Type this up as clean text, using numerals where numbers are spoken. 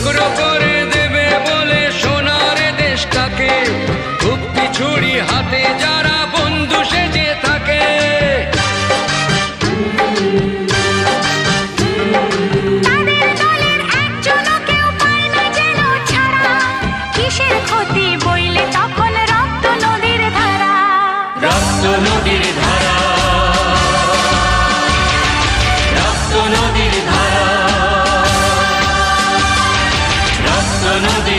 টুকরো করে দেবে বলে সোনার দেশটাকে, কুপ্পি ছুরি হাতে যারা বন্ধু সেজে থাকে। তাদের দলের একজনও কেউ পায় না যেন ছাড়া, কিসের ক্ষতি বইলে তখন রক্ত নদীর ধারা। রক্ত নদীর ধারা, রক্ত নদীর ধারা, রক্ত নদীর